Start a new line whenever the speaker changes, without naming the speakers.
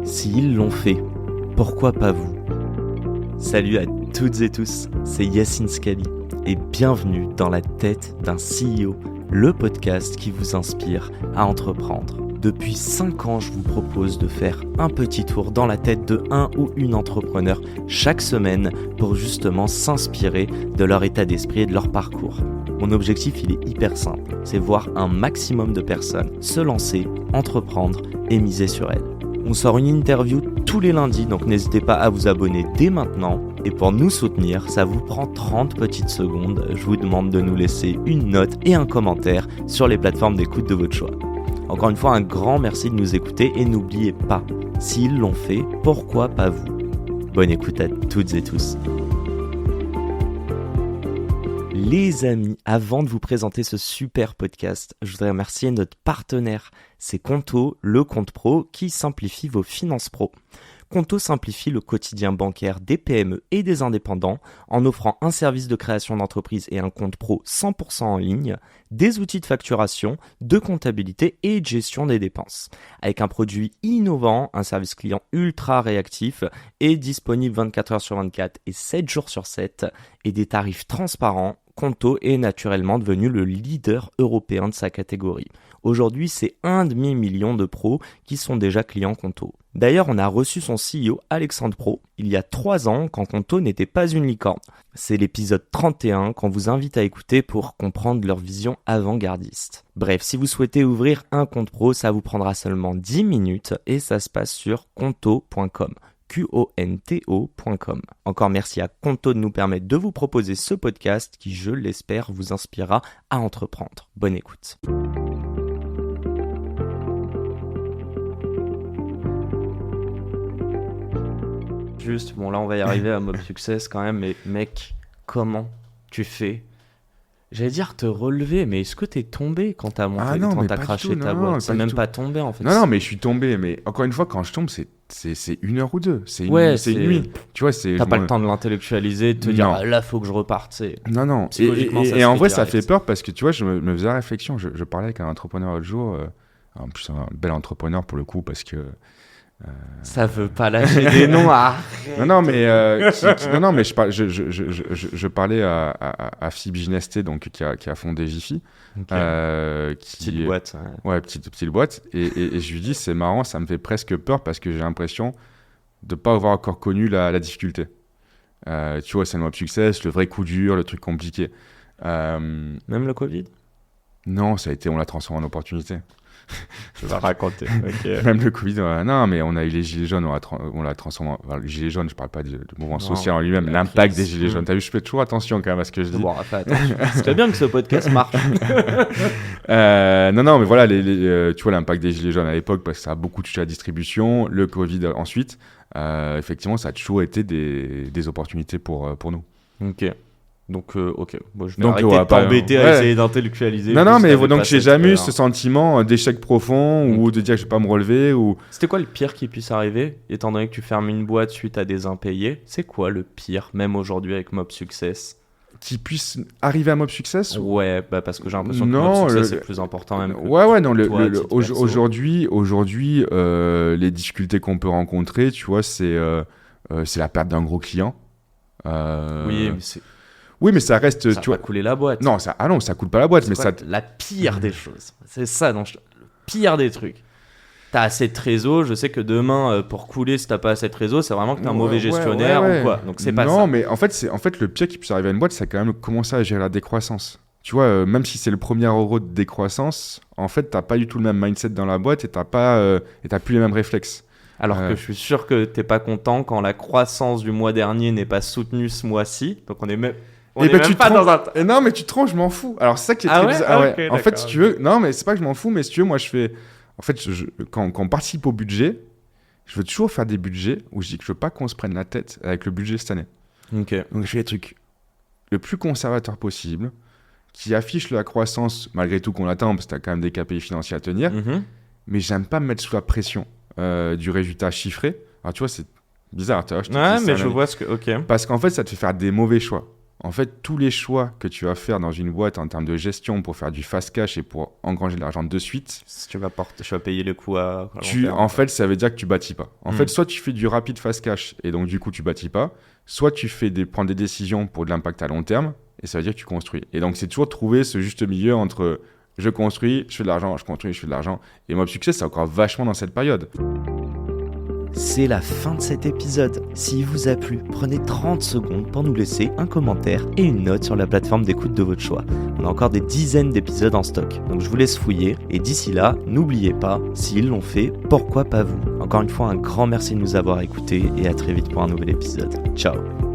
S'ils l'ont fait, pourquoi pas vous? Salut à toutes et tous, c'est Yacine Scali et bienvenue dans la tête d'un CEO, le podcast qui vous inspire à entreprendre. Depuis 5 ans, je vous propose de faire un petit tour dans la tête de un ou une entrepreneur chaque semaine pour justement s'inspirer de leur état d'esprit et de leur parcours. Mon objectif, il est hyper simple, c'est voir un maximum de personnes se lancer, entreprendre et miser sur elles. On sort une interview tous les lundis, donc n'hésitez pas à vous abonner dès maintenant. Et pour nous soutenir, ça vous prend 30 petites secondes. Je vous demande de nous laisser une note et un commentaire sur les plateformes d'écoute de votre choix. Encore une fois, un grand merci de nous écouter et n'oubliez pas, s'ils l'ont fait, pourquoi pas vous? Bonne écoute à toutes et tous. Les amis, avant de vous présenter ce super podcast, je voudrais remercier notre partenaire, c'est Conto, le compte pro qui simplifie vos finances pro. Conto simplifie le quotidien bancaire des PME et des indépendants en offrant un service de création d'entreprise et un compte pro 100% en ligne, des outils de facturation, de comptabilité et de gestion des dépenses. Avec un produit innovant, un service client ultra réactif et disponible 24 heures sur 24 et 7 jours sur 7 et des tarifs transparents, Conto est naturellement devenu le leader européen de sa catégorie. Aujourd'hui, c'est 1,5 million de pros qui sont déjà clients Conto. D'ailleurs, on a reçu son CEO Alexandre Pro il y a 3 ans quand Conto n'était pas une licorne. C'est l'épisode 31 qu'on vous invite à écouter pour comprendre leur vision avant-gardiste. Bref, si vous souhaitez ouvrir un compte pro, ça vous prendra seulement 10 minutes et ça se passe sur conto.com. Conto.com. Encore merci à Conto de nous permettre de vous proposer ce podcast qui, je l'espère, vous inspirera à entreprendre. Bonne écoute. Juste, bon là on va y arriver à Mob Success quand même, mais mec, comment tu fais? J'allais dire te relever, mais est-ce que t'es tombé quand t'as monté, quand t'as craché ta boîte? C'est même pas tombé en fait.
Non, mais je suis tombé, mais encore une fois, quand je tombe, c'est 1 heure ou 2, c'est une nuit. Tu vois,
t'as pas le temps de l'intellectualisé, de te dire ah, là faut que je reparte.
Non.
Psychologiquement,
et en vrai, ça fait peur parce que tu vois, je me faisais la réflexion. Je parlais avec un entrepreneur l'autre jour, en plus un bel entrepreneur pour le coup, parce que.
Ça veut pas lâcher des noms.
Non, mais je parlais à Phoebe Gineste, donc qui a fondé Jiffy.
Okay. Petite boîte.
Ouais, petite boîte. Et je lui dis, c'est marrant, ça me fait presque peur parce que j'ai l'impression de pas avoir encore connu la difficulté. Tu vois, c'est le Mob Success, le vrai coup dur, le truc compliqué.
Même le Covid?
Non, on l'a transformé en opportunité.
Je vais raconter. Okay.
Même le Covid, non, mais on a eu les gilets jaunes, on l'a transformé. Enfin, les gilets jaunes, je parle pas du mouvement social en lui-même, l'impact des gilets jaunes. T'as vu, je fais toujours attention quand même à ce que je dis.
Bon, fais attention. C'est très bien que ce podcast marche.
Non, mais voilà, tu vois l'impact des gilets jaunes à l'époque parce que ça a beaucoup touché la distribution, le Covid ensuite. Effectivement, ça a toujours été des opportunités pour nous.
Ok. Donc, ok. Bon, je vais arrêter de t'embêter à essayer d'intellectualiser.
Non, mais donc j'ai jamais eu ce sentiment d'échec profond ou de dire que je vais pas me relever.
C'était quoi le pire qui puisse arriver, étant donné que tu fermes une boîte suite à des impayés? C'est quoi le pire, même aujourd'hui avec Mob Success?
Qui puisse arriver à Mob Success?
Ouais, parce que j'ai l'impression que Mob Success est plus important même.
Aujourd'hui, les difficultés qu'on peut rencontrer, tu vois, c'est la perte d'un gros client. Oui, mais ça reste.
Ça va couler la boîte.
Non, ça coule pas la boîte.
C'est la pire des choses. C'est ça, le pire des trucs. T'as assez de trésor. Je sais que demain, pour couler, si t'as pas assez de trésor, c'est vraiment que t'es un mauvais gestionnaire ou quoi. Donc c'est pas ça.
Non, mais en fait, le pire qui puisse arriver à une boîte, c'est quand même commencer à gérer la décroissance. Tu vois, même si c'est le premier euro de décroissance, en fait, t'as pas du tout le même mindset dans la boîte et t'as plus les mêmes réflexes.
Alors que je suis sûr que t'es pas content quand la croissance du mois dernier n'est pas soutenue ce mois-ci. Donc on est même.
Non, mais tu te trompes, je m'en fous. Alors, c'est ça qui est très bizarre. Okay, en fait, si tu veux, non, mais c'est pas que je m'en fous, mais si tu veux, moi, je fais. En fait, quand on participe au budget, je veux toujours faire des budgets où je dis que je veux pas qu'on se prenne la tête avec le budget cette année.
Ok.
Donc, je fais des trucs le plus conservateur possible, qui affichent la croissance, malgré tout qu'on attend, parce que t'as quand même des KPI financiers à tenir. Mm-hmm. Mais j'aime pas me mettre sous la pression du résultat chiffré. Alors, tu vois, c'est bizarre. Tu vois,
mais je vois ce que. Ok.
Parce qu'en fait, ça te fait faire des mauvais choix. En fait, tous les choix que tu vas faire dans une boîte en termes de gestion pour faire du fast cash et pour engranger de l'argent de suite,
tu vas payer le coût à
en fait, ça veut dire que tu bâtis pas. En fait, soit tu fais du rapide fast cash et donc du coup tu bâtis pas, soit tu prends des décisions pour de l'impact à long terme et ça veut dire que tu construis. Et donc c'est toujours trouver ce juste milieu entre je construis, je fais de l'argent, je construis, je fais de l'argent. Et Mob Success, c'est encore vachement dans cette période.
C'est la fin de cet épisode. S'il vous a plu, prenez 30 secondes pour nous laisser un commentaire et une note sur la plateforme d'écoute de votre choix. On a encore des dizaines d'épisodes en stock, donc je vous laisse fouiller. Et d'ici là, n'oubliez pas, s'ils l'ont fait, pourquoi pas vous ? Encore une fois, un grand merci de nous avoir écoutés et à très vite pour un nouvel épisode. Ciao.